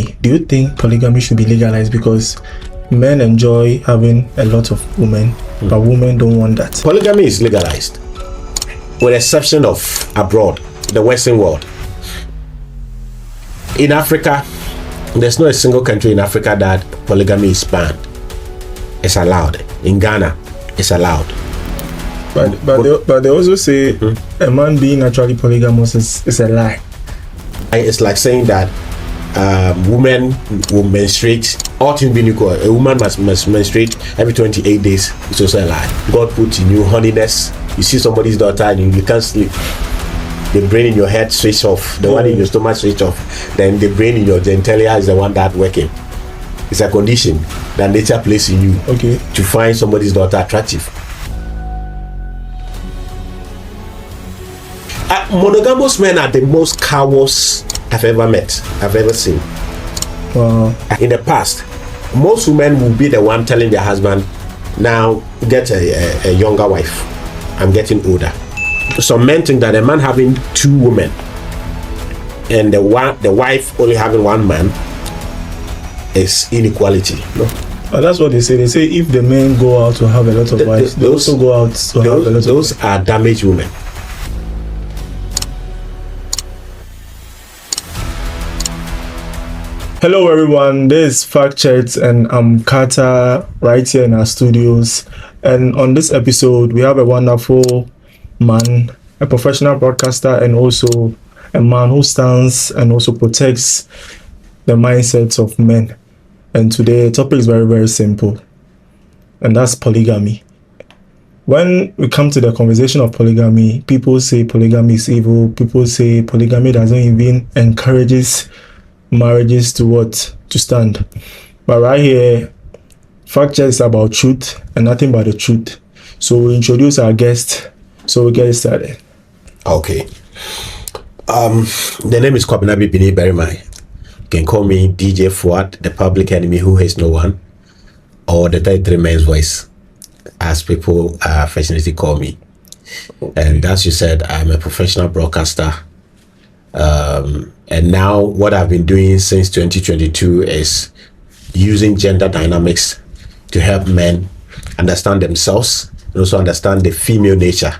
Do you think polygamy should be legalized? Because men enjoy having a lot of women, but women don't want that. Polygamy is legalized, with exception of abroad, the Western world. In Africa, there's not a single country in Africa that polygamy is banned. It's allowed. In Ghana, it's allowed. But they also say a man being naturally polygamous is a lie. It's like saying that women will menstruate, all things being equal, a woman must menstruate every 28 days. It's also a lie. God put in you holiness. You see somebody's daughter and you can't sleep. The brain in your head switch off, the one in your stomach switch off, then the brain in your genitalia is the one that's working. It's a condition that nature places in you to find somebody's daughter attractive. Monogamous men are the most cowards I've ever met, I've ever seen. Wow. In the past, most women will be the one telling their husband, now get a younger wife. I'm getting older. Some men think that a man having two women and the wife only having one man is inequality. No? That's what they say. They say if the men go out to have a lot of wives, they also go out to have a lot of. Those are damaged women. Hello everyone, this is Fact Checked and I'm Carter right here in our studios, and on this episode we have a wonderful man, a professional broadcaster, and also a man who stands and also protects the mindsets of men. And today the topic is very, very simple, and that's polygamy. When we come to the conversation of polygamy, people say polygamy is evil. People say polygamy doesn't even encourages marriages to stand. But right here, Fact Check is about truth and nothing but the truth. So we introduce our guest, so we get started. Okay. The name is Kwabena Bini Berimai. You can call me DJ Fuad, the public enemy who hates no one, or the 33 man's voice, as people affectionately call me. And as you said, I'm a professional broadcaster. And now what I've been doing since 2022 is using gender dynamics to help men understand themselves and also understand the female nature,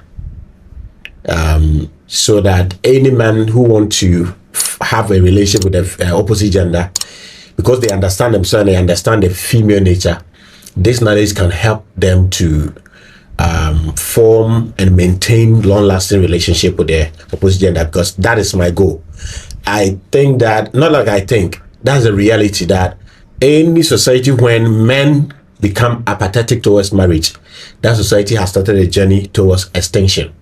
so that any man who wants to have a relationship with the opposite gender, because they understand themselves and they understand the female nature, this knowledge can help them to form and maintain long-lasting relationship with the opposite gender, because that is my goal. I think that, not like I think, that's a reality that any society when men become apathetic towards marriage, that society has started a journey towards extinction.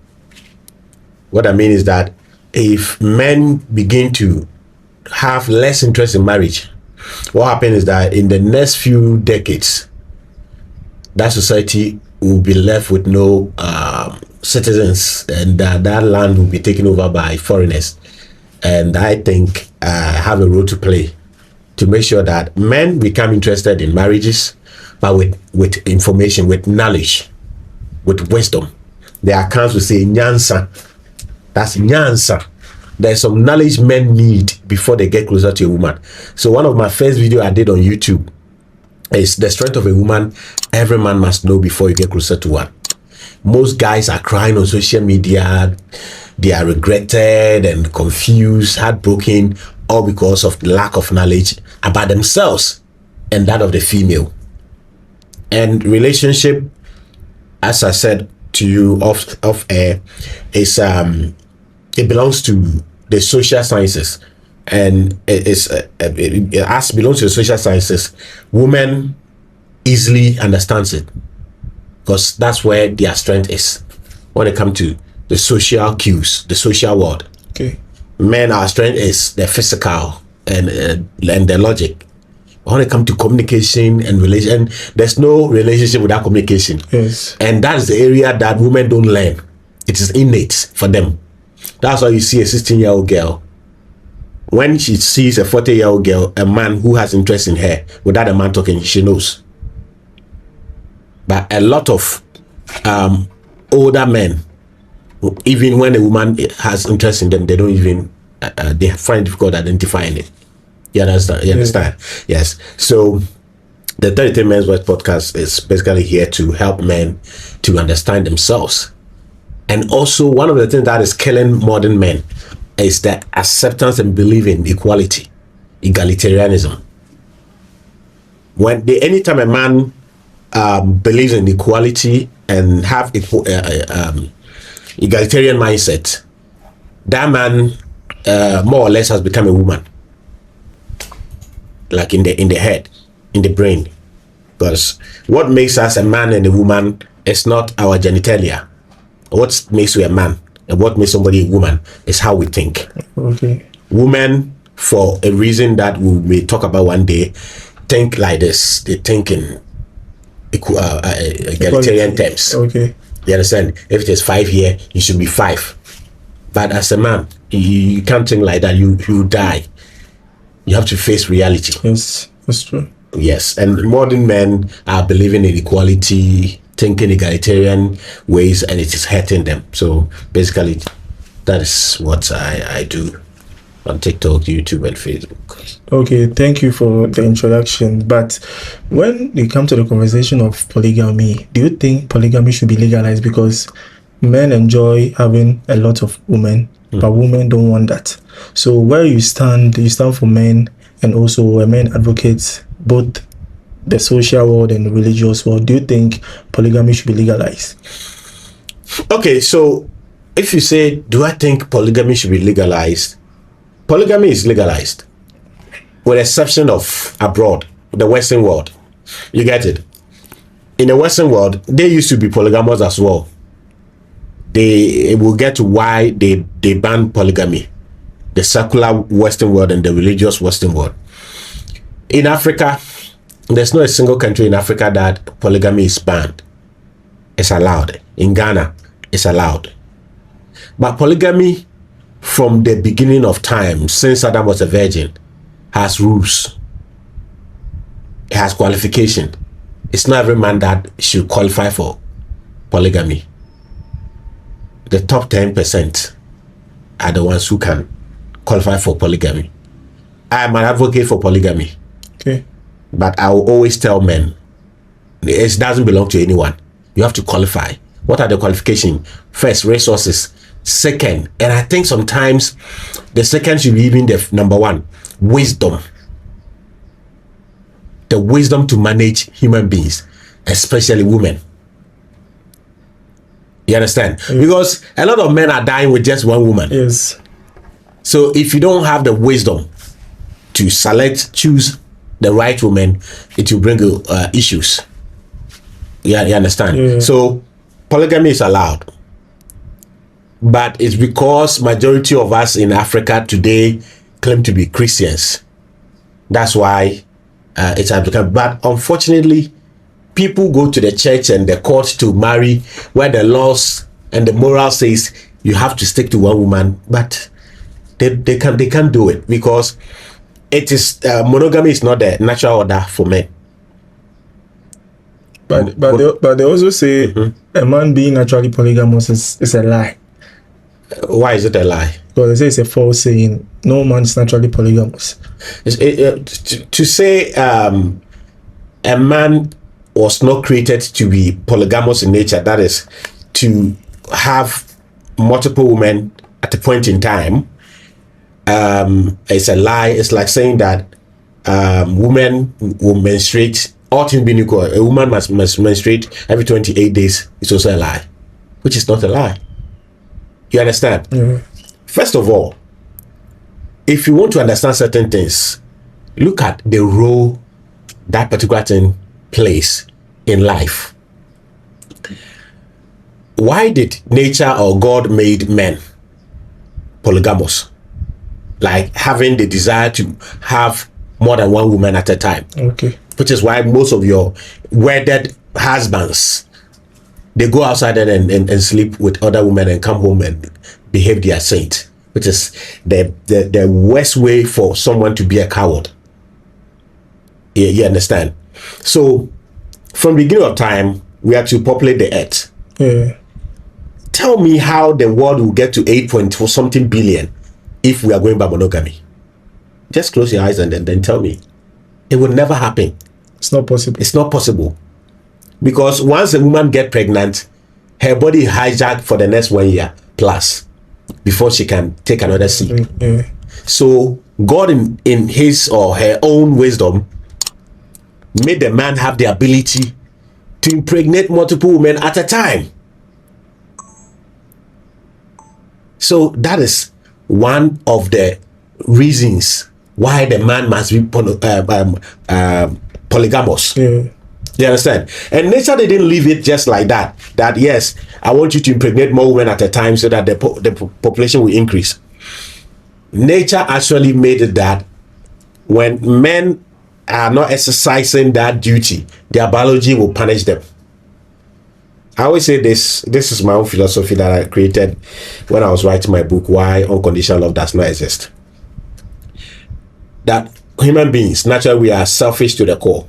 What I mean is that if men begin to have less interest in marriage, what happens is that in the next few decades, that society will be left with no citizens, and that land will be taken over by foreigners. And I think I have a role to play to make sure that men become interested in marriages, but with information, with knowledge, with wisdom. The accounts will say nyansa. That's nyansa. There's some knowledge men need before they get closer to a woman. So one of my first video I did on YouTube is the strength of a woman every man must know before you get closer to one. Most guys are crying on social media. They are regretted and confused, heartbroken, all because of the lack of knowledge about themselves and that of the female. And relationship, as I said to you off air, is it belongs to the social sciences, and it belongs to the social sciences. Women easily understands it because that's where their strength is when it comes to the social cues, the social world. Okay. Men, our strength is the physical and the logic. When it comes to communication and relation, there's no relationship without communication. Yes. And that's the area that women don't learn. It is innate for them. That's why you see a 16-year-old girl. When she sees a 40-year-old girl, a man who has interest in her, without a man talking, she knows. But a lot of older men, even when a woman has interest in them, they don't even, they find it difficult identifying it. You understand? You understand? Yes. So the 33 Men's Voice podcast is basically here to help men to understand themselves. And also, one of the things that is killing modern men is the acceptance and belief in equality, egalitarianism. Anytime a man believes in equality and have egalitarian mindset, that man more or less has become a woman, like in the head, in the brain. Because what makes us a man and a woman is not our genitalia. What makes you a man and what makes somebody a woman is how we think. Okay. Women, for a reason that we may talk about one day, think like this. They think in egalitarian terms. Okay. You understand? If it is 5 years, you should be 5. But as a man, you can't think like that. You die. You have to face reality. Yes, that's true. Yes, and modern men are believing in equality, thinking egalitarian ways, and it is hurting them. So basically, that is what I do on TikTok, YouTube, and Facebook. Okay, thank you for the introduction. But when we come to the conversation of polygamy, do you think polygamy should be legalized? Because men enjoy having a lot of women, but women don't want that. So where you stand for men, and also a men advocates both the social world and the religious world. Do you think polygamy should be legalized? Okay, so if you say, do I think polygamy should be legalized? Polygamy is legalized, with exception of abroad, the Western world. You get it? In the Western world, they used to be polygamous as well. They will get to why they ban polygamy. The secular Western world and the religious Western world. In Africa, there's not a single country in Africa that polygamy is banned. It's allowed. In Ghana, it's allowed. But polygamy, from the beginning of time, since Adam was a virgin, has rules. It has qualification. It's not every man that should qualify for polygamy. The top 10% are the ones who can qualify for polygamy. I am an advocate for polygamy. Okay. But I will always tell men, it doesn't belong to anyone. You have to qualify. What are the qualifications? First, resources. Second, and I think sometimes the second should be even the number one, wisdom. The wisdom to manage human beings, especially women. You understand? Because a lot of men are dying with just one woman. Yes. So if you don't have the wisdom to choose the right woman, it will bring issues. You understand? Yeah. So polygamy is allowed, but it's because majority of us in Africa today claim to be Christians. That's why it's applicable. But unfortunately, people go to the church and the court to marry, where the laws and the moral says you have to stick to one woman, but they can't do it because it is monogamy is not the natural order for men. But they also say a man being naturally polygamous is a lie. Why is it a lie? Because they say it's a false saying. No man is naturally polygamous. To say a man was not created to be polygamous in nature, that is, to have multiple women at a point in time, it's a lie. It's like saying that women will menstruate, all things being equal, a woman must menstruate every 28 days. It's also a lie, which is not a lie. You understand? Mm-hmm. First of all, if you want to understand certain things, look at the role that particular thing plays in life. Why did nature or God made men polygamous? Like having the desire to have more than one woman at a time. Okay. Which is why most of your wedded husbands, they go outside and sleep with other women and come home and behave their saint, which is the worst way for someone to be a coward. You understand? So from the beginning of time, we have to populate the earth. Yeah. Tell me how the world will get to 8 point something billion if we are going by monogamy. Just close your eyes and then tell me. It would never happen. It's not possible. It's not possible. Because once a woman get pregnant, her body is hijacked for the next 1 year plus before she can take another seed. Yeah. So God in his or her own wisdom made the man have the ability to impregnate multiple women at a time. So that is one of the reasons why the man must be polygamous. Yeah. You understand? And nature didn't leave it just like that. That yes, I want you to impregnate more women at a time so that the population will increase. Nature actually made it that when men are not exercising that duty, their biology will punish them. I always say this is my own philosophy that I created when I was writing my book, Why Unconditional Love Does Not Exist. That human beings, naturally, we are selfish to the core.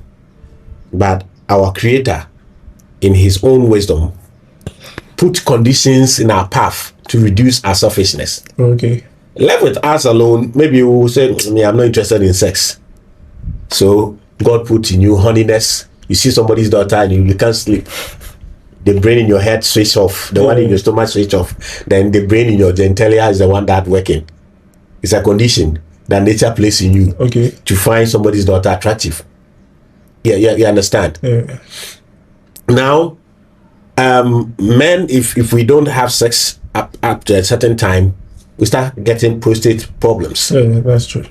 But our Creator, in His own wisdom, put conditions in our path to reduce our selfishness. Okay. Left with us alone, maybe we will say, I'm not interested in sex. So God put in you honeyness. You see somebody's daughter and you can't sleep. The brain in your head switch off, the one in your stomach switch off, then the brain in your genitalia is the one that working. It's a condition that nature places in you to find somebody's daughter attractive. Yeah, you understand? Yeah. Now, men, if we don't have sex up to a certain time, we start getting prostate problems. Yeah, that's true.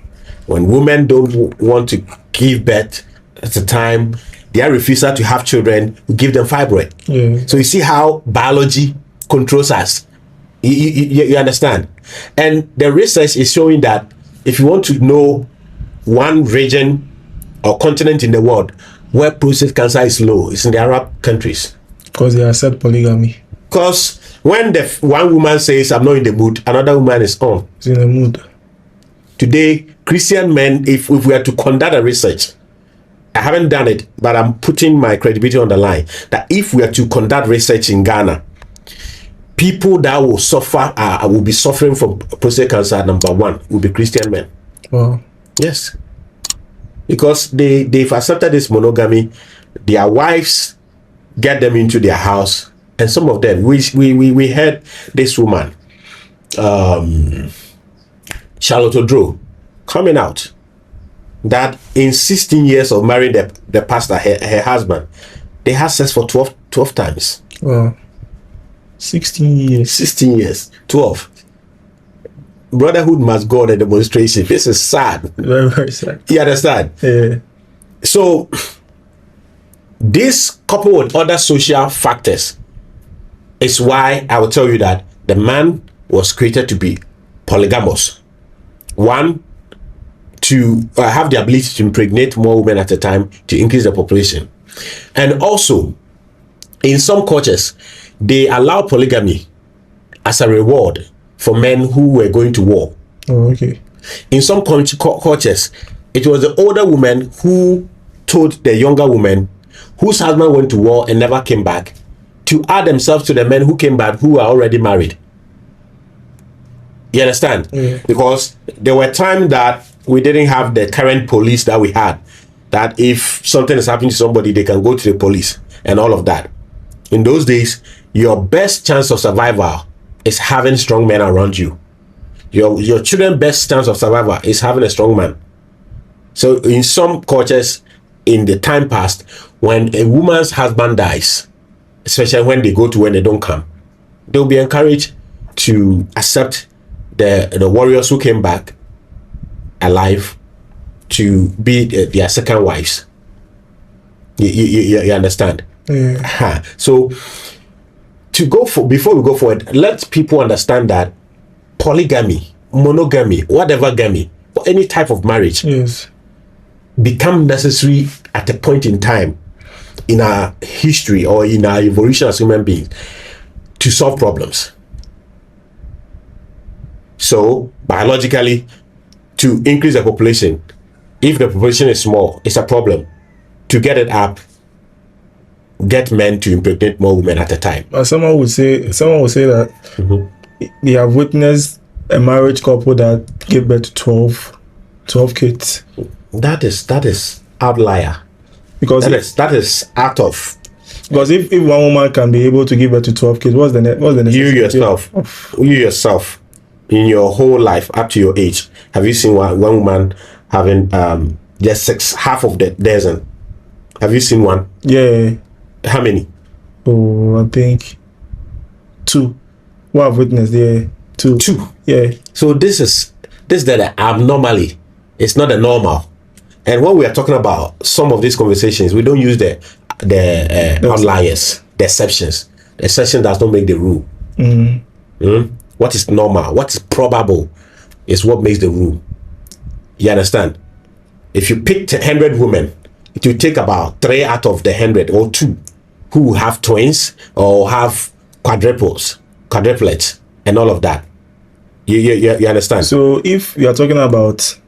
When women don't want to give birth at the time, their refusal to have children will give them fibroid. Yeah. So you see how biology controls us. You understand? And the research is showing that if you want to know one region or continent in the world where prostate cancer is low, it's in the Arab countries. Because they accept polygamy. Because when the one woman says, I'm not in the mood, another woman is on. It's in the mood. Today, Christian men, if we are to conduct a research, I haven't done it, but I'm putting my credibility on the line, that if we are to conduct research in Ghana, people that will suffer, will be suffering from prostate cancer, number one, will be Christian men. Wow. Yes. Because they've accepted this monogamy, their wives get them into their house, and some of them, we heard this woman, Charlotte Odro, coming out that in 16 years of marrying the pastor, her husband, they had sex for 12 times. Wow. 16 years. 16 years, 12. Brotherhood must go on a demonstration. This is sad. Very, very sad. You understand? Yeah. So, this coupled with other social factors is why I will tell you that the man was created to be polygamous. One, to have the ability to impregnate more women at a time to increase the population. And also, in some cultures, they allow polygamy as a reward for men who were going to war. Oh, okay. In some cultures, it was the older woman who told the younger woman whose husband went to war and never came back to add themselves to the men who came back who are already married. You understand? Yeah. Because there were times that we didn't have the current police that we had, that if something is happening to somebody, they can go to the police and all of that. In those days, your best chance of survival is having strong men around you. Your children's best chance of survival is having a strong man. So in some cultures, in the time past, when a woman's husband dies, especially when they go to when they don't come, they'll be encouraged to accept the warriors who came back alive to be their second wives. You understand? Yeah. So before we go forward, let people understand that polygamy, monogamy, whatever gamy, or any type of marriage, Yes. become necessary at a point in time in our history or in our evolution as human beings to solve problems. So biologically, to increase the population, if the population is small, it's a problem. To get it up, get men to impregnate more women at a time. But someone would say that they have witnessed a marriage couple that gave birth to 12 12 kids? That is outlier. Because That is out of if one woman can be able to give birth to 12 kids, what's the necessity you yourself in your whole life up to your age. Have you seen one woman having just six, half of the dozen? Have you seen one? Yeah. How many? Oh, I think 2. What I've witnessed there, 2. Yeah. So this is the abnormally. It's not the normal. And when we are talking about some of these conversations, we don't use the outliers, the exceptions. The exception does not make the rule. What is normal, what is probable, is what makes the rule. You understand? If you pick 100 women, it will take about 3 out of the 100 or 2 who have twins or have quadruplets, and all of that. You understand? So if you are talking about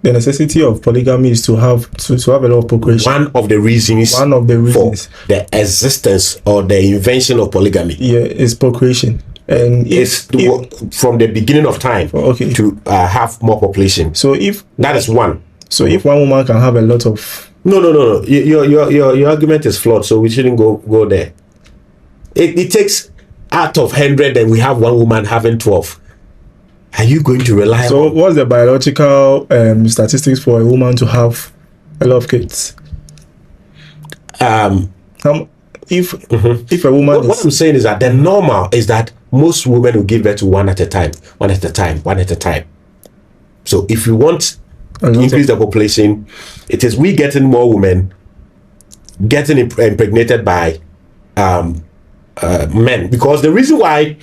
the necessity of polygamy is to have a lot of procreation. One of the reasons for the existence or the invention of polygamy. Yeah, is procreation. And from the beginning of time to have more population. So if that is one. So if one woman can have a lot of no. Your argument is flawed, so we shouldn't go there. It takes out of 100 and we have one woman having 12. Are you going to rely So on? what's the biological statistics for a woman to have a lot of kids? If a woman what I'm saying is that the normal is that most women will give birth to one at a time. So if you want to increase the population, it is we getting more women getting impregnated by men, because the reason why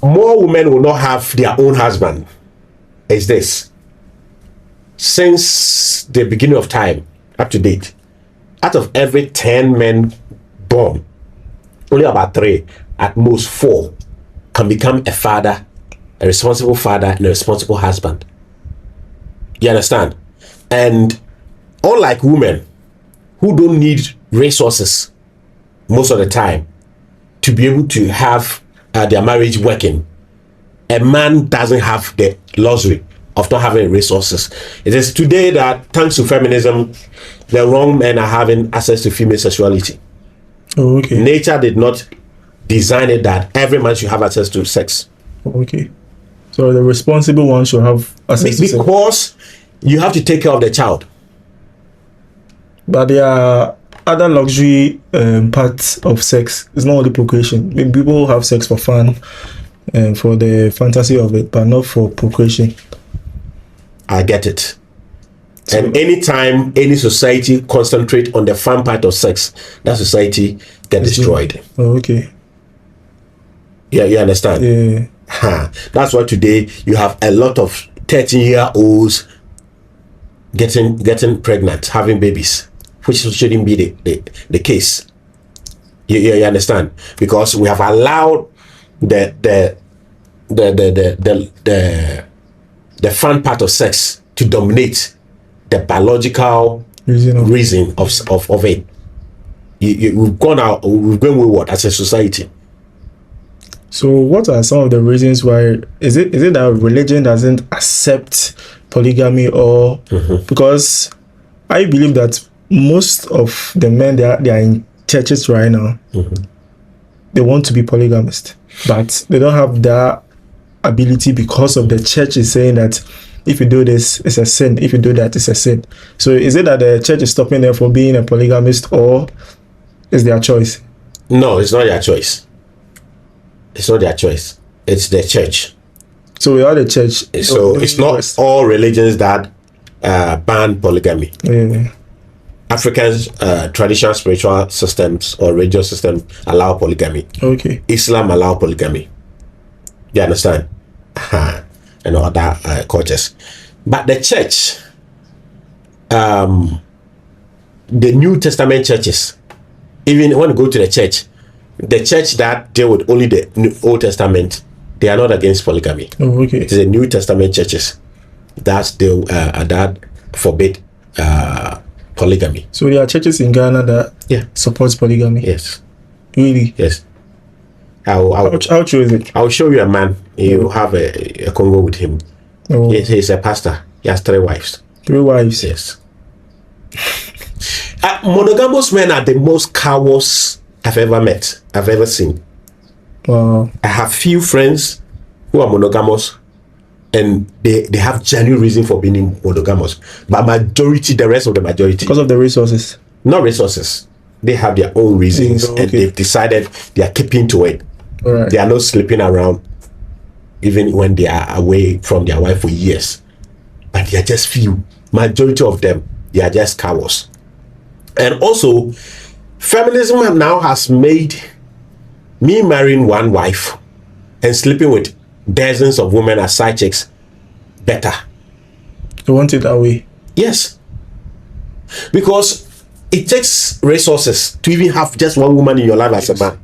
more women will not have their own husband is this: since the beginning of time up to date, out of every 10 men born, only about 3, at most 4, can become a father, a responsible father, and a responsible husband. You understand? And unlike women who don't need resources most of the time to be able to have their marriage working, a man doesn't have the luxury of not having resources. It is today that, thanks to feminism, the wrong men are having access to female sexuality. Oh, okay. Nature did not design it that every man should have access to sex. Okay. So the responsible one should have access to sex. Because you have to take care of the child. But there are other luxury parts of sex. It's not only procreation. I mean, people have sex for fun and for the fantasy of it, but not for procreation. I get it. So, and anytime any society concentrate on the fun part of sex, that society get destroyed. Oh, okay. Yeah, you understand? Yeah. That's why today you have a lot of 13-year-olds getting pregnant, having babies, which shouldn't be the case. You understand? Because we have allowed the fun part of sex to dominate the biological reason of it. We've gone wayward as a society. So what are some of the reasons why? Is it that religion doesn't accept polygamy, or because I believe that most of the men they are in churches right now, they want to be polygamist, but they don't have that ability because of the church is saying that if you do this, it's a sin. If you do that, it's a sin. So is it that the church is stopping them from being a polygamist, or is their choice? No, it's not their choice. It's not their choice. It's the church. So we are the church. So it's not all religions that ban polygamy. Yeah. Africans, traditional spiritual systems or religious systems allow polygamy. Okay. Islam allow polygamy. You understand? And other cultures. But the church, the New Testament churches, even when you go to the church that deal with only the Old Testament, they are not against polygamy. Oh, okay. It is the New Testament churches that forbid polygamy. So there are churches in Ghana that supports polygamy. Yes. Really? Yes. How true is it? I'll show you a man. You have a convo with him. Oh. He's a pastor. He has 3 wives. 3 wives. Yes. Monogamous men are the most cowards I've ever seen. Wow. I have few friends who are monogamous, and they have genuine reason for being monogamous. But the rest of the majority, Because of the resources. not resources, they have their own reasons, Okay. and they've decided they are keeping to it. Right. They are not sleeping around, even when they are away from their wife for years. But they are just few. Majority of them, they are just cowards. And also, feminism now has made me marrying one wife and sleeping with dozens of women as side chicks better. They want it that way. Yes. Because it takes resources to even have just one woman in your life as a man.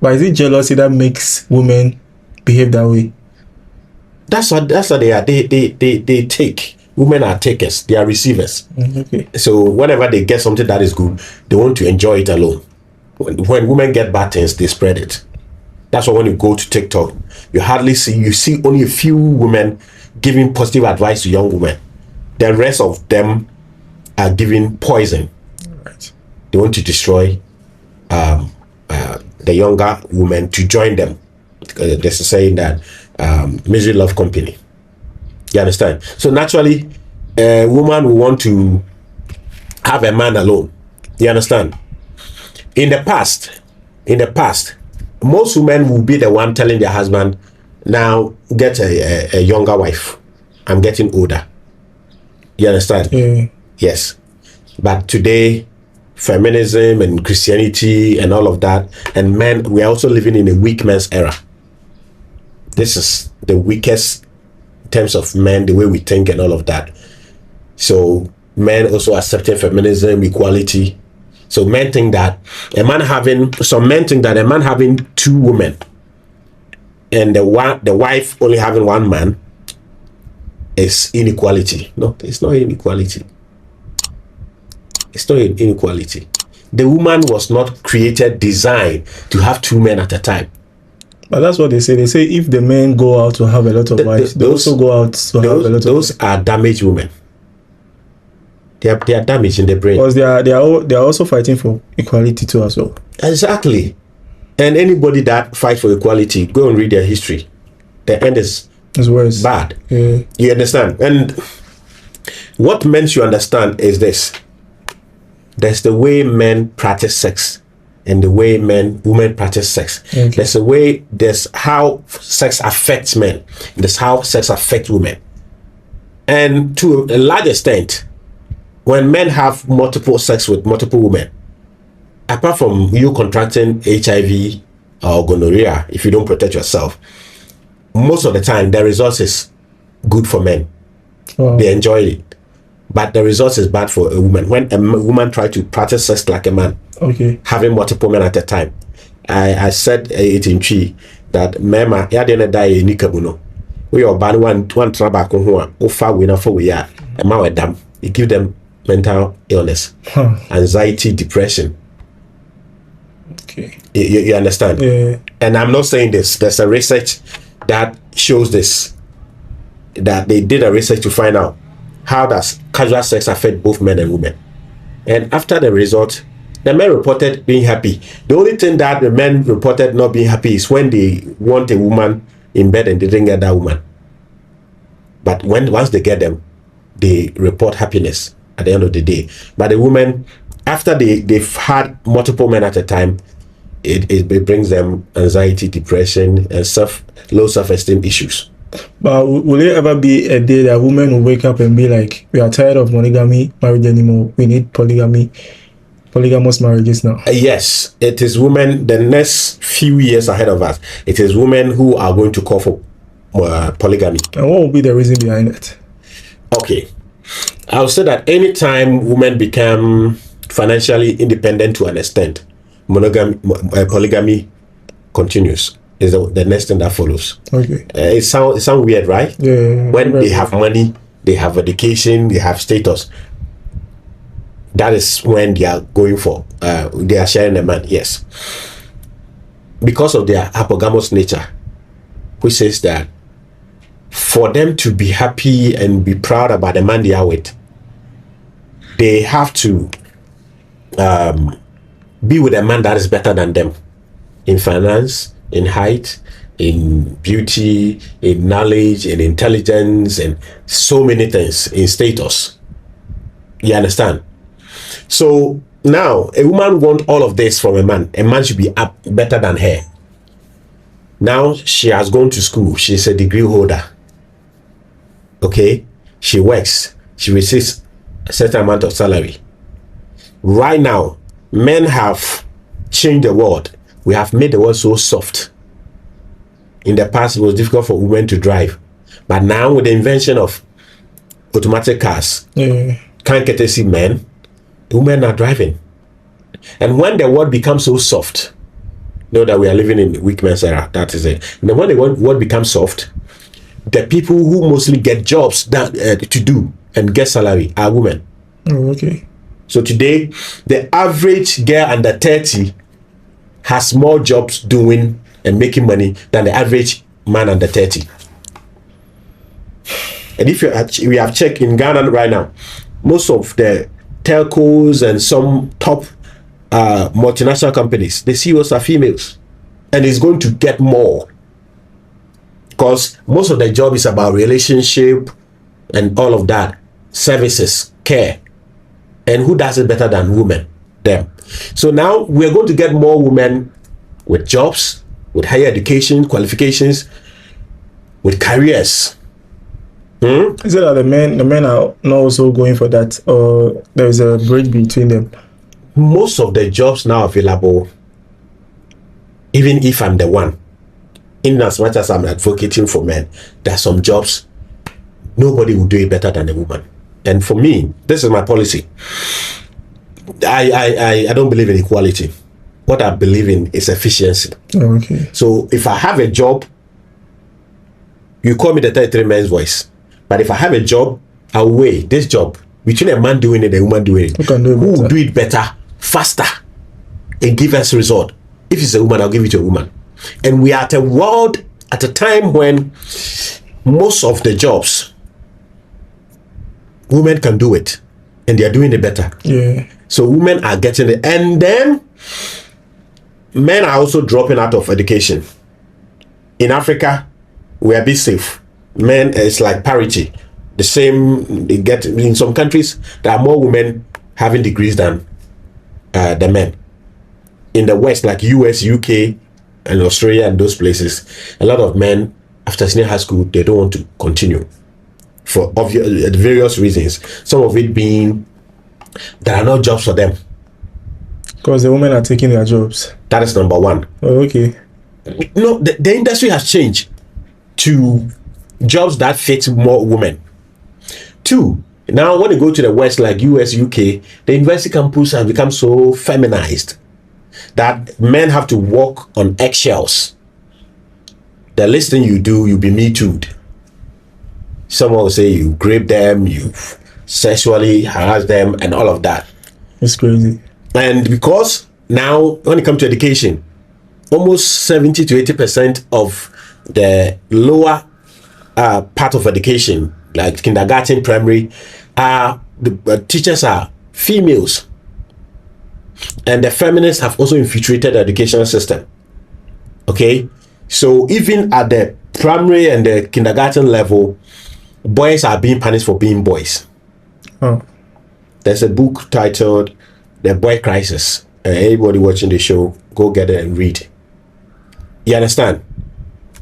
But is it jealousy that makes women behave that way? That's what they are. They take. Women are takers. They are receivers. Okay. So whenever they get something that is good, they want to enjoy it alone. When women get bad things, they spread it. That's why when you go to TikTok, you see only a few women giving positive advice to young women. The rest of them are giving poison. Right. They want to destroy the younger women to join them. There's a saying that misery love company. You understand? So naturally, a woman will want to have a man alone. You understand? In the past, most women will be the one telling their husband, now get a younger wife. I'm getting older. You understand? Yeah. Yes. But today, feminism and Christianity and all of that, and men, we are also living in a weak man's era. This is the weakest in terms of men, the way we think and all of that. So men also accepting feminism, equality. So men think that some men think that a man having 2 women and the wife only having 1 man is inequality. No, it's not inequality. It's not inequality. The woman was not designed to have 2 men at a time. But that's what they say. They say if the men go out to have a lot of wives, they also go out to have a lot of. Those are damaged women. They are damaged in the brain. Because they are also fighting for equality too as well. Exactly. And anybody that fights for equality, go and read their history. The end is worse. bad. Yeah. You understand? And what men should understand is this. There's the way men practice sex and the way women practice sex. Okay. There's how sex affects men. There's how sex affects women. And to a large extent, when men have multiple sex with multiple women, apart from you contracting HIV or gonorrhea, if you don't protect yourself, most of the time the result is good for men. Wow. They enjoy it. But the result is bad for a woman. When a woman tries to practice sex like a man, Okay. having multiple men at a time, I said it in tree that mema ya de na die ni kabuno. We are ban one trabako ho a far winner for we are a ma wedam. It give them mental illness, anxiety, depression. Okay. You understand? Yeah. And I'm not saying this. There's a research that shows this. That they did a research to find out how does casual sex affect both men and women. And after the result, the men reported being happy. The only thing that the men reported not being happy is when they want a woman in bed and they didn't get that woman. But once they get them, they report happiness at the end of the day. But the women, after they've had multiple men at a time, it brings them anxiety, depression, and low self-esteem issues. But will there ever be a day that women will wake up and be like, we are tired of monogamy marriage anymore. We need polygamous marriages now? Yes, it is women, the next few years ahead of us, it is women who are going to call for polygamy. And what will be the reason behind it? Okay. I'll say that anytime women become financially independent to an extent, polygamy continues. Is the next thing that follows. Okay. It sounds weird, right? Yeah. When they have money, they have education, they have status. That is when they are going for. They are sharing the man. Yes. Because of their hypogamous nature, which says that for them to be happy and be proud about the man they are with, they have to be with a man that is better than them in finance, in height, in beauty, in knowledge, in intelligence, and so many things, in status. You understand? So now a woman wants all of this from a man. A man should be up better than her. Now she has gone to school. She's a degree holder. Okay? She works. She receives a certain amount of salary. Right now, men have changed the world. We have made the world so soft. In the past, it was difficult for women to drive. But now, with the invention of automatic cars, can't get to see men, women are driving. And when the world becomes so soft, know that we are living in weak men's era. That is it. And then when the world becomes soft, the people who mostly get jobs to do and get salary are women. Oh, okay. So today, the average girl under 30 has more jobs doing and making money than the average man under 30. And if we have checked in Ghana right now, most of the telcos and some top multinational companies, the CEOs are females, and it's going to get more because most of the job is about relationship and all of that, services, care, and who does it better than women? Them. So now we're going to get more women with jobs, with higher education, qualifications, with careers. Is it that the men are not also going for that, or there's a break between them? Most of the jobs now available, even if I'm the one, in as much as I'm advocating for men, there are some jobs nobody will do it better than a woman. And for me, this is my policy. I don't believe in equality. What I believe in is efficiency. Oh, okay. So if I have a job, you call me the 33 man's voice. But if I have a job, I'll weigh this job between a man doing it and a woman doing it. Who will do it better, faster, and give us a result? If it's a woman, I'll give it to a woman. And we are at a world, at a time when most of the jobs, women can do it. And they are doing it better. Yeah. So women are getting it. And then men are also dropping out of education. In Africa, we are a bit safe. Men, it's like parity. The same, they get in some countries, there are more women having degrees than the men. In the West, like US, UK, and Australia, and those places, a lot of men, after senior high school, they don't want to continue for obvious, various reasons. Some of it being there are no jobs for them. Because the women are taking their jobs. That is number one. Oh, okay. No, the industry has changed to jobs that fit more women. Two, now when you go to the West, like US, UK, the university campus has become so feminized that men have to walk on eggshells. The least thing you do, you'll be me too'd. Someone will say you grape them, you sexually harass them, and all of that. It's crazy. And because now, when it comes to education, almost 70 to 80% of the lower part of education, like kindergarten, primary, the teachers are females. And the feminists have also infiltrated the education system. Okay? So even at the primary and the kindergarten level, boys are being punished for being boys. Oh. There's a book titled The Boy Crisis. Anybody watching the show, go get it and read. You understand?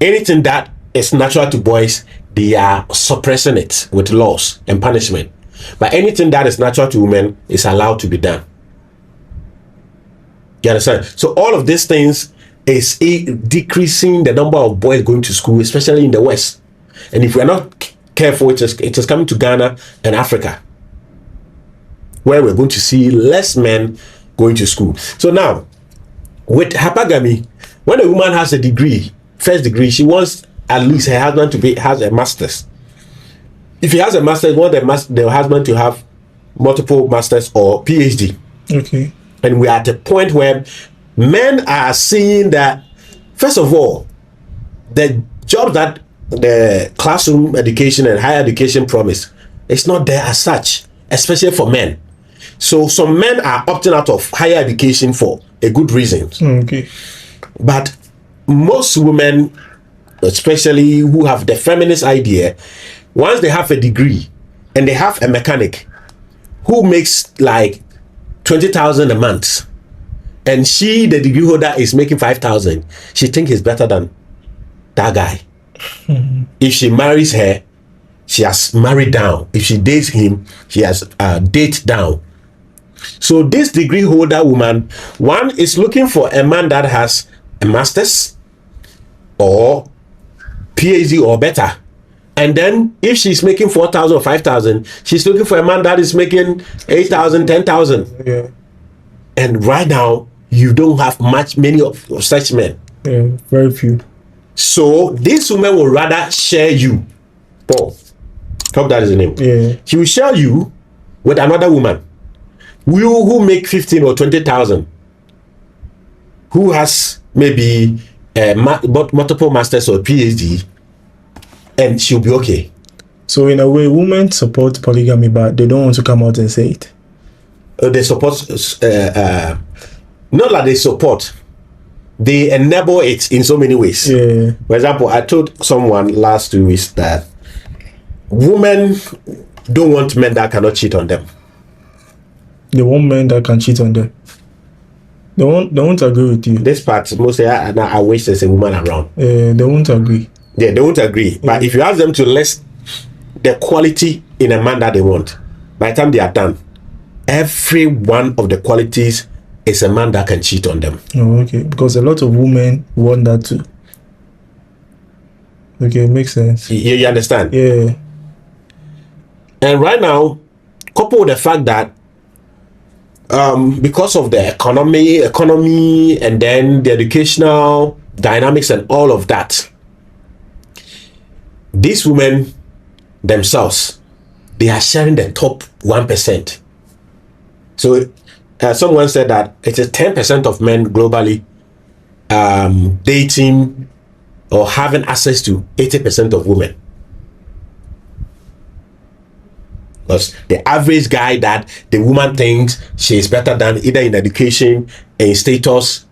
Anything that is natural to boys, they are suppressing it with laws and punishment. But anything that is natural to women is allowed to be done. You understand? So all of these things is decreasing the number of boys going to school, especially in the West. And if we're not careful, it is coming to Ghana and Africa, where we're going to see less men going to school. So now, with hypergamy, when a woman has a degree, first degree, she wants at least her husband to has a master's. If he has a master's, want the husband to have multiple masters or PhD. Okay. And we're at a point where men are seeing that, first of all, the jobs that the classroom education and higher education promise is not there as such, especially for men. So some men are opting out of higher education for a good reason. Okay. But most women, especially who have the feminist idea, once they have a degree and they have a mechanic who makes like 20,000 a month, and she, the degree holder, is making 5,000, she thinks he's better than that guy. If she marries her, she has married down. If she dates him, she has date down. So this degree holder woman, one is looking for a man that has a master's or PhD or better. And then if she's making 4,000 or 5,000, she's looking for a man that is making 8,000, 10,000. Yeah. And right now, you don't have many of such men. Yeah. Very few. So this woman will rather share you, Paul. Hope that is the name. Yeah. She will share you with another woman who make 15 or 20,000, who has maybe multiple masters or PhD, and she'll be okay. So in a way, women support polygamy, but they don't want to come out and say it. They support, not like they support, they enable it in so many ways. Yeah. For example, I told someone last 2 weeks that women don't want men that cannot cheat on them. They want men that can cheat on them. They won't agree with you. This part, mostly, I wish there's a woman around. They won't agree. Yeah, they won't agree. But if you ask them to list the quality in a man that they want, by the time they are done, every one of the qualities is a man that can cheat on them. Oh, okay. Because a lot of women want that too. Okay, makes sense. You understand? Yeah. And right now, coupled with the fact that because of the economy, and then the educational dynamics and all of that, these women themselves, they are sharing the top 1%. So someone said that it is 10% of men globally dating or having access to 80% of women. Because the average guy that the woman thinks she is better than, either in education, in status,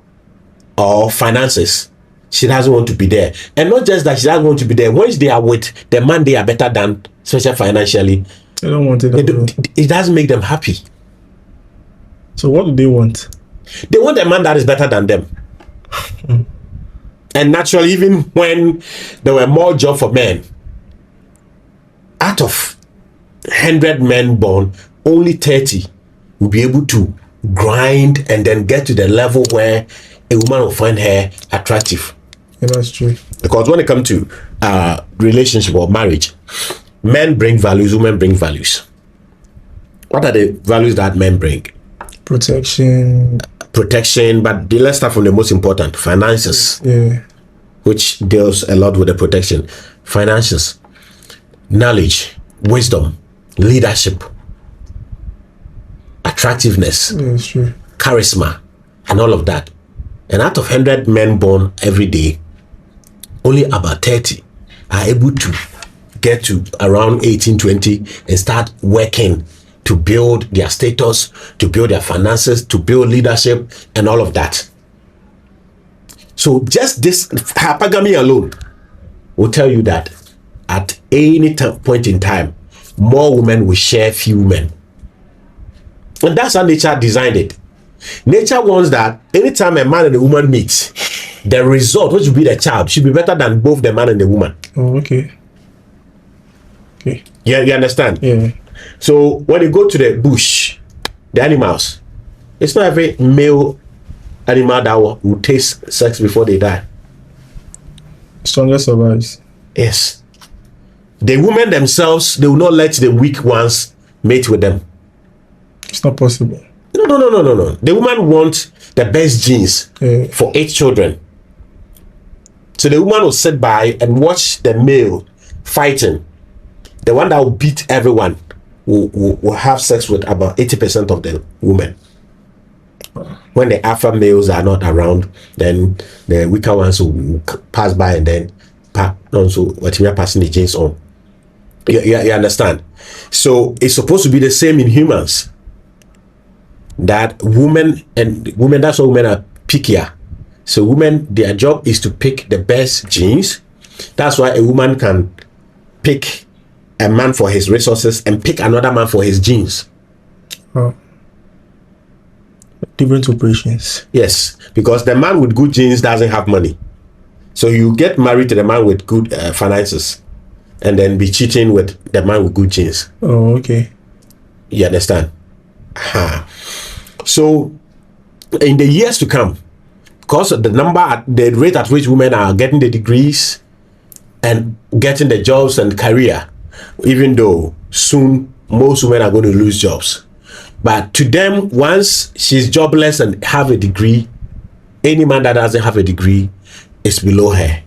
or finances, she doesn't want to be there. And not just that she doesn't want to be there, once they are with the man they are better than, especially financially, They don't want it. it doesn't make them happy. So what do they want? They want a man that is better than them. And naturally, even when there were more jobs for men, out of 100 men born, only 30 will be able to grind and then get to the level where a woman will find her attractive. Yeah, that's true. Because when it comes to relationship or marriage, men bring values, women bring values. What are the values that men bring? Protection. But let's start from the most important, finances. Yeah. Which deals a lot with the protection. Finances, knowledge, wisdom, leadership, attractiveness, Yeah, it's true. charisma, and all of that. And out of 100 men born every day, only about 30 are able to get to around 18, 20 and start working to build their status, to build their finances, to build leadership, and all of that. So just this hypergamy alone will tell you that at any point in time, more women will share few men. And that's how nature designed it. Nature wants that anytime a man and a woman meet, the result, which will be the child, should be better than both the man and the woman. Oh, okay. Okay. Yeah, you understand? Yeah. So when you go to the bush, the animals, it's not every male animal that will taste sex before they die. Strongest survives. Yes. The women themselves, they will not let the weak ones mate with them. It's not possible. No. The woman wants the best genes for 8 children. So the woman will sit by and watch the male fighting. The one that will beat everyone will have sex with about 80% of the women. When the alpha males are not around, then the weaker ones will pass by and then also what we are passing the genes on. You understand? So it's supposed to be the same in humans. That women, that's why women are pickier. So women, their job is to pick the best genes. That's why a woman can pick a man for his resources and pick another man for his genes. Oh. Different operations. Yes, because the man with good genes doesn't have money. So you get married to the man with good finances and then be cheating with the man with good genes. Oh, okay. You understand? So in the years to come, because the rate at which women are getting the degrees and getting the jobs and career, even though soon most women are going to lose jobs, but to them, once she's jobless and have a degree, any man that doesn't have a degree is below her.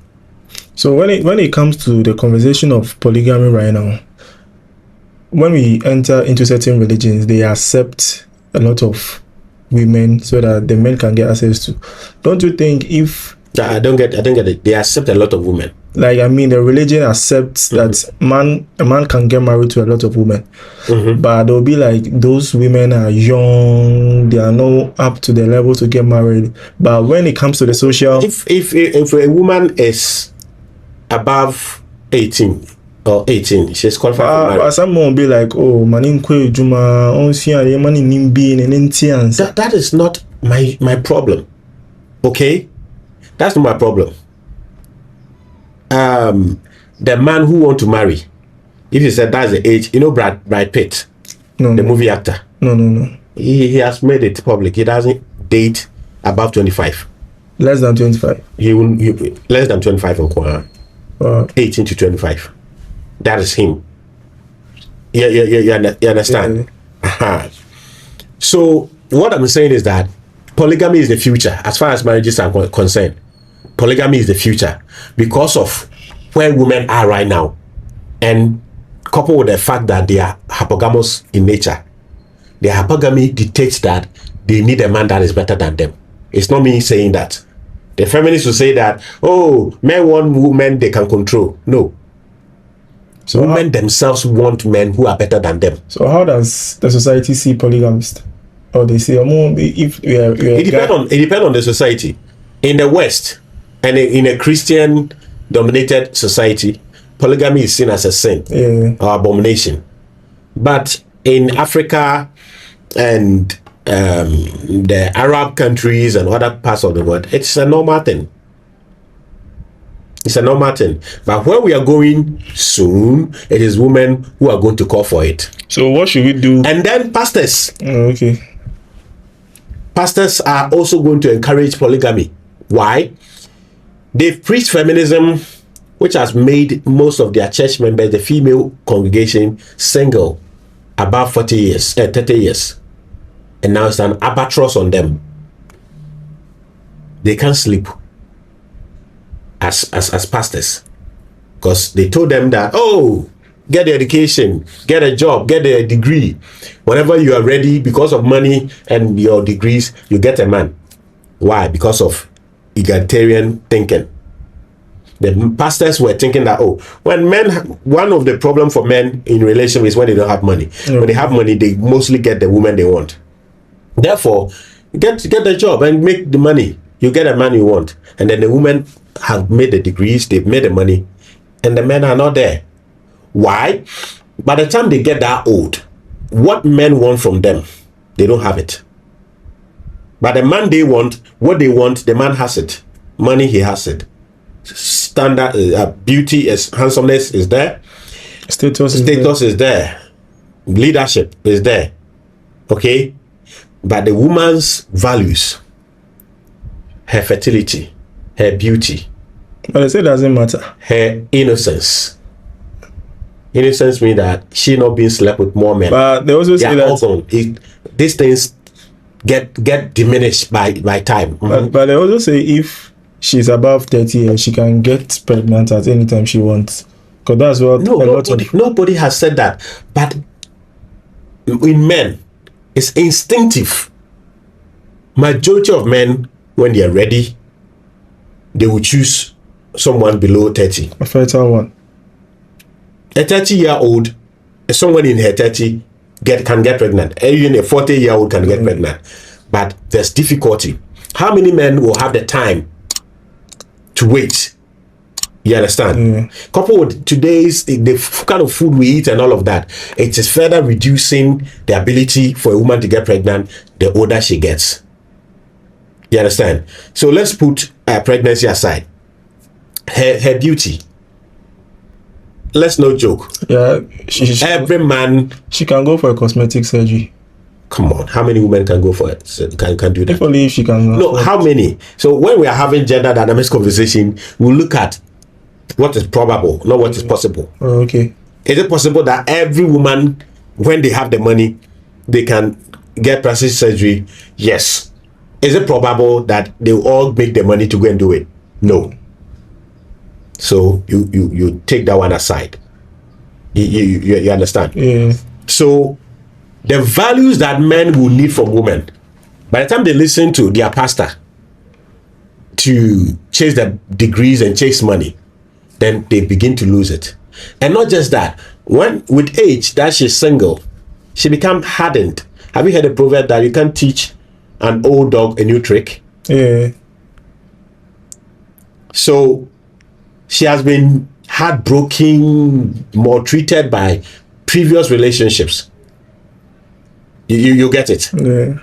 So when it comes to the conversation of polygamy right now, when we enter into certain religions, they accept a lot of women so that the men can get access to. Don't you think if I don't get it. They accept a lot of women. Like, I mean, the religion accepts that a man can get married to a lot of women, but they'll be like, those women are young, they are not up to the level to get married. But when it comes to the social, if a woman is above 18 or 18, she's qualified for marriage. Someone will be like, oh, that is not my problem. Okay, that's not my problem. The man who want to marry, if you said that's the age, Brad Pitt, the movie actor. No. He has made it public. He doesn't date above 25. Less than 25. He less than 25 in 18 to 25. That is him. You understand? Yeah. So what I'm saying is that polygamy is the future as far as marriages are concerned. Polygamy is the future because of where women are right now, and coupled with the fact that they are hypogamous in nature. Their hypogamy dictates that they need a man that is better than them. It's not me saying that. The feminists will say that, oh, men want women they can control. No. So women themselves want men who are better than them. So how does the society see polygamists? Or they say, if we are it depends on the society. In the West, and in a Christian-dominated society, polygamy is seen as a sin or abomination. But in Africa and the Arab countries and other parts of the world, it's a normal thing. It's a normal thing. But where we are going soon, it is women who are going to call for it. So what should we do? And then pastors. Okay. Pastors are also going to encourage polygamy. Why? They've preached feminism, which has made most of their church members, the female congregation, single above 30 years. And now it's an albatross on them. They can't sleep as pastors. Because they told them that, oh, get the education, get a job, get a degree. Whenever you are ready, because of money and your degrees, you get a man. Why? Because of egalitarian thinking. The pastors were thinking that, oh, one of the problem for men in relation is when they don't have money. When they have money, they mostly get the woman they want. Therefore, get the job and make the money. You get a man you want. And then the women have made the degrees, they've made the money, and the men are not there. Why? By the time they get that old, what men want from them, they don't have it. But the man they want, what they want, the man has it. Money, he has it. Standard beauty, handsomeness is there. Status is there. Leadership is there. Okay? But the woman's values, her fertility, her beauty, but I say it doesn't matter. Her innocence. Innocence means that she not being slept with more men. But they also say that these things get diminished by time. But they also say if she's above 30 years, she can get pregnant at any time she wants. Because that's what nobody has said that. But in men, it's instinctive. Majority of men, when they are ready, they will choose someone below 30. A fertile one. A 30-year-old, someone in her 30 can get pregnant. Even a 40-year-old can get pregnant. But there's difficulty. How many men will have the time to wait? You understand? Coupled with today's the kind of food we eat and all of that, it is further reducing the ability for a woman to get pregnant the older she gets. You understand? So let's put pregnancy aside. Her beauty. Let's not joke. Yeah, every man. She can go for a cosmetic surgery. Come on, how many women can go for it? Can do that? If only if she can. No, how many? So when we are having gender dynamics conversation, we'll look at what is probable, not what is possible. Oh, okay. Is it possible that every woman, when they have the money, they can get plastic surgery? Yes. Is it probable that they will all make the money to go and do it? No. So you take that one aside. You understand? Yeah. So the values that men will need from women, by the time they listen to their pastor to chase the degrees and chase money, then they begin to lose it. And not just that, when with age that she's single, she becomes hardened. Have you heard a proverb that you can't teach an old dog a new trick? Yeah. So she has been heartbroken, maltreated by previous relationships. You get it? Yeah.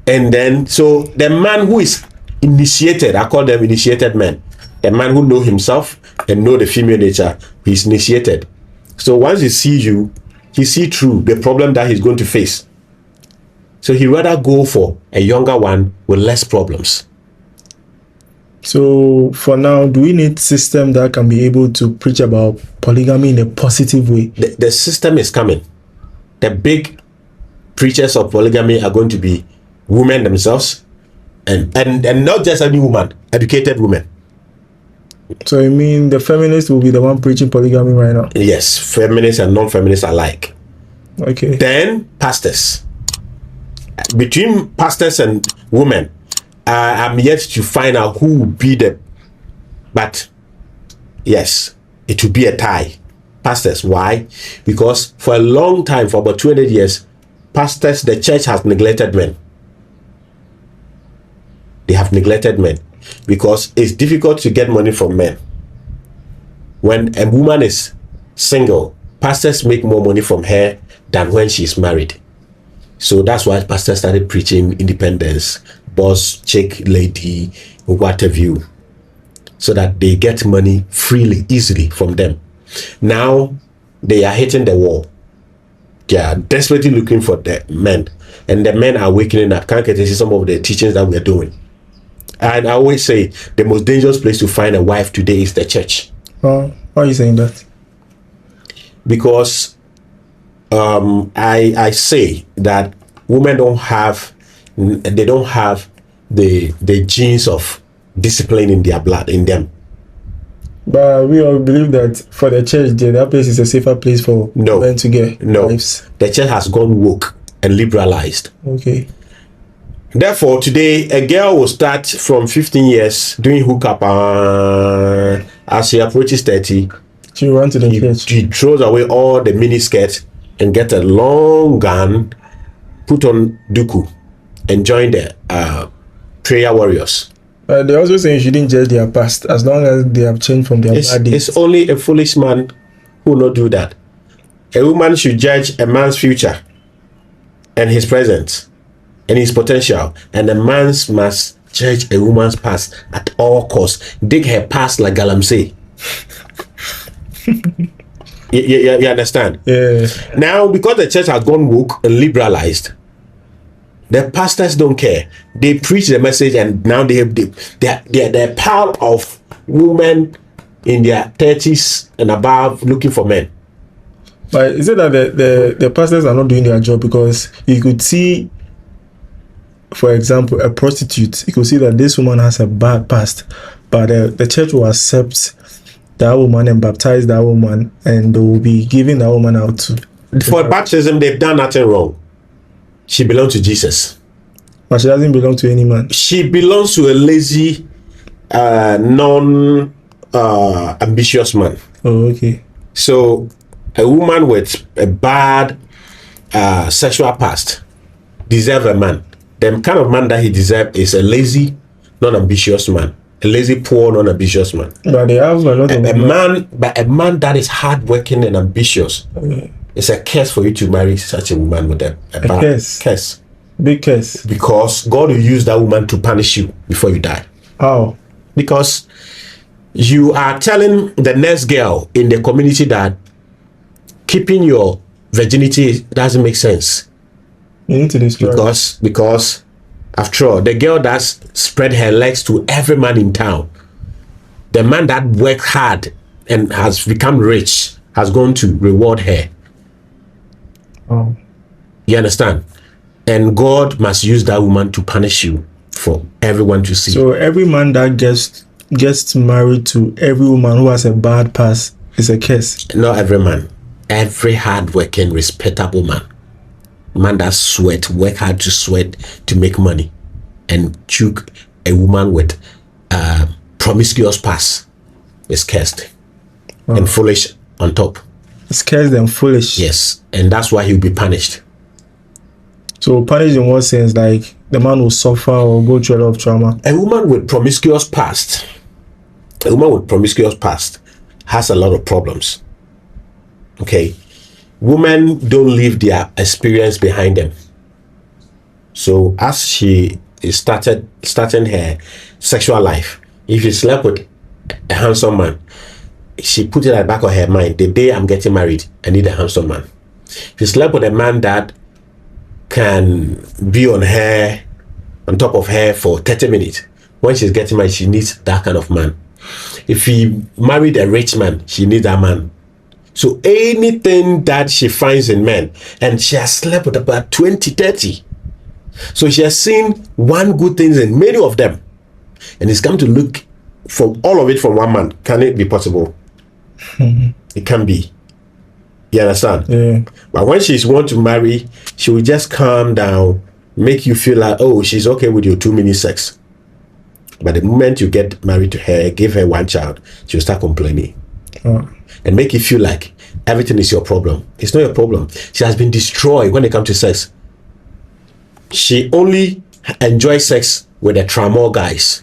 And then, so the man who is initiated, I call them initiated men. The man who know himself and know the female nature, he's initiated. So once he sees you, he see through the problem that he's going to face. So he rather go for a younger one with less problems. So for now, do we need system that can be able to preach about polygamy in a positive way? The system is coming. The big preachers of polygamy are going to be women themselves, and not just any woman, educated women. So you mean the feminists will be the one preaching polygamy right now? Yes, feminists and non-feminists alike. Okay. Then pastors. Between pastors and women, I'm yet to find out who will be the. But yes, it will be a tie. Pastors. Why? Because for a long time, for about 200 years, pastors, the church has neglected men. They have neglected men because it's difficult to get money from men. When a woman is single, pastors make more money from her than when she's married. So that's why pastors started preaching independence, boss, chick, lady, what have you, so that they get money freely, easily from them. Now they are hitting the wall. They are desperately looking for the men, and the men are waking up. Can't get to see some of the teachings that we're doing. And I always say the most dangerous place to find a wife today is the church. Why are you saying that? Because I say that women don't have the genes of discipline in their blood, in them. But we all believe that for the church, that place is a safer place for men to get wives. The church has gone woke and liberalized. Okay. Therefore, today, a girl will start from 15 years doing hookup. As she approaches 30, she runs to the church. She throws away all the mini skirt and get a long gown, put on duku, and join the prayer warriors. They also say you shouldn't judge their past as long as they have changed from their bad days. It's only a foolish man who will not do that. A woman should judge a man's future and his present and his potential, and a man must judge a woman's past at all costs. Dig her past like Galamsey. you understand? Yeah. Now, because the church has gone woke and liberalized, the pastors don't care. They preach the message, and now they're a pile of women in their 30s and above looking for men. But is it that the pastors are not doing their job? Because you could see, for example, a prostitute, you could see that this woman has a bad past, but the church will accept that woman and baptize that woman, and they will be giving that woman out to. For baptism, they've done nothing wrong. She belongs to Jesus. But she doesn't belong to any man. She belongs to a lazy, non ambitious man. Oh, okay. So a woman with a bad sexual past deserve a man. The kind of man that he deserves is a lazy, non-ambitious man. A lazy, poor, non-ambitious man. But they have a lot of A man that is hardworking and ambitious. It's a curse for you to marry such a woman with a bad curse. Big curse. Because God will use that woman to punish you before you die. How? Because you are telling the next girl in the community that keeping your virginity doesn't make sense. You need to destroy. Because after all, the girl that spread her legs to every man in town, the man that worked hard and has become rich, has gone to reward her. Oh. You understand? And God must use that woman to punish you for everyone to see. So every man that gets married to every woman who has a bad past is a curse. Not every man. Every hard-working, respectable man. Man that work hard to sweat to make money, and choke a woman with promiscuous past is cursed. And foolish on top. It's cursed and foolish. Yes, and that's why he'll be punished. So punished in what sense? Like the man will suffer or go through a lot of trauma? A woman with promiscuous past has a lot of problems. Okay, women don't leave their experience behind them. So as she is starting her sexual life, if she slept with a handsome man, she put it at the back of her mind, the day I'm getting married, I need a handsome man. If she slept with a man that can be on top of her for 30 minutes, when she's getting married, she needs that kind of man. If she married a rich man, she needs that man. So anything that she finds in men, and she has slept with about 20, 30. So she has seen one good thing in many of them. And it's come to look for all of it from one man. Can it be possible? It can be. You understand? Yeah. But when she's want to marry, she will just calm down, make you feel like, oh, she's okay with your 2-minute sex. But the moment you get married to her, give her one child, she'll start complaining. And make you feel like everything is your problem. It's not your problem. She has been destroyed when it comes to sex. She only enjoys sex with the tramor guys.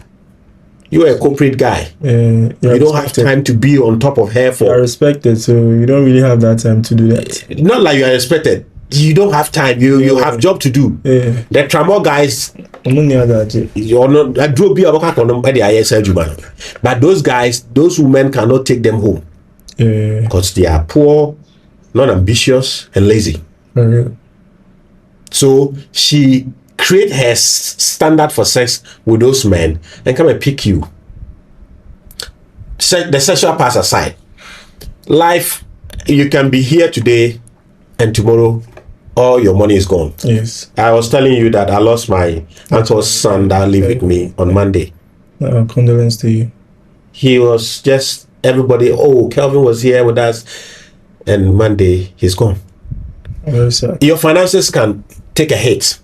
You're a corporate guy. You don't have time to be on top of her for. You're respected, so you don't really have that time to do that. Not like you are respected. You don't have time. You have job to do. Yeah. The tramor guys. You're not. But those guys, those women cannot take them home. Because they are poor, non-ambitious, and lazy. So she create her standard for sex with those men and come and pick you. The sexual past aside, life, you can be here today and tomorrow all your money is gone. Yes. I was telling you that I lost my uncle's son that lived with me on Monday. Condolence to you. He was just, everybody, oh, Kelvin was here with us, and Monday he's gone. Very sad. Your finances can take a hit.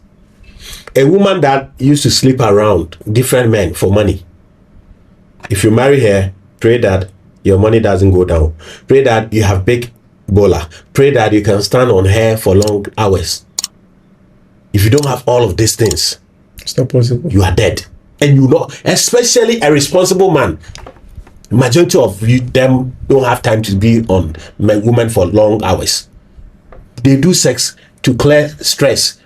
A woman that used to sleep around different men for money, if you marry her, pray that your money doesn't go down. Pray that you have big bola. Pray that you can stand on her for long hours. If you don't have all of these things, it's not possible. You are dead. And you know, especially a responsible man, majority of them don't have time to be on women for long hours. They do sex to clear stress.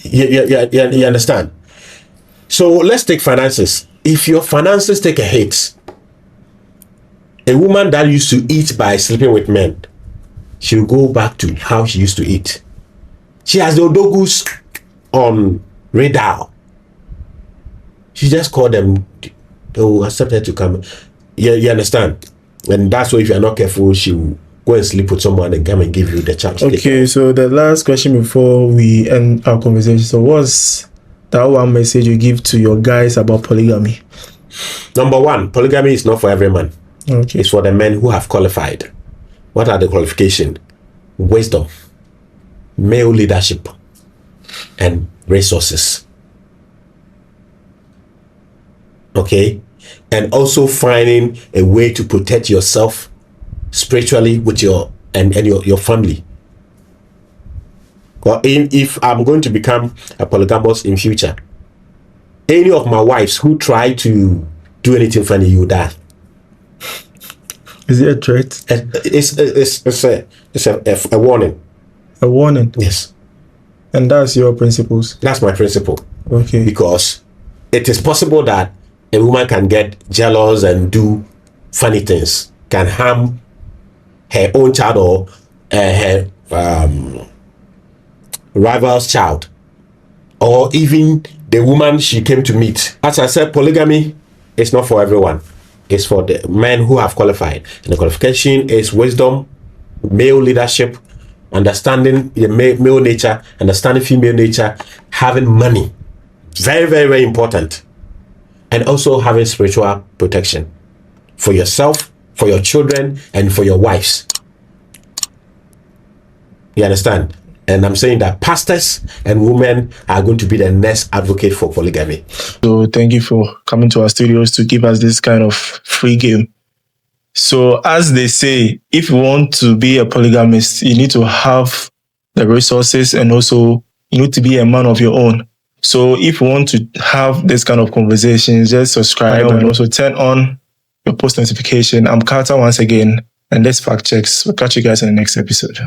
You understand? So let's take finances. If your finances take a hit, a woman that used to eat by sleeping with men, she'll go back to how she used to eat. She has the odogus on radar. She just called them, they will accept her to come. You understand? And that's why if you're not careful, she will go and sleep with someone and come and give you the chance. Okay, so the last question before we end our conversation. So what's that one message you give to your guys about polygamy? Number one, polygamy is not for every man. Okay. It's for the men who have qualified. What are the qualifications? Wisdom, male leadership, and resources. Okay? and also finding a way to protect yourself spiritually with your your family. Or if I'm going to become a polygamous in future, any of my wives who try to do anything funny, you die. Is it a threat? It's a warning. A warning? Yes. And that's your principles? That's my principle. Okay. Because it is possible that a woman can get jealous and do funny things, can harm her own child or her rival's child, or even the woman she came to meet. As I said, polygamy is not for everyone. It's for the men who have qualified. And the qualification is wisdom, male leadership, understanding the male nature, understanding female nature, having money. Very, very, very important. And also having spiritual protection for yourself, for your children, and for your wives. You understand? And I'm saying that pastors and women are going to be the next advocate for polygamy. So thank you for coming to our studios to give us this kind of free game. So as they say, if you want to be a polygamist, you need to have the resources, and also you need to be a man of your own. So if you want to have this kind of conversations, just subscribe and also turn on your post notification. I'm Carter once again, and let's fact checks. We'll catch you guys in the next episode.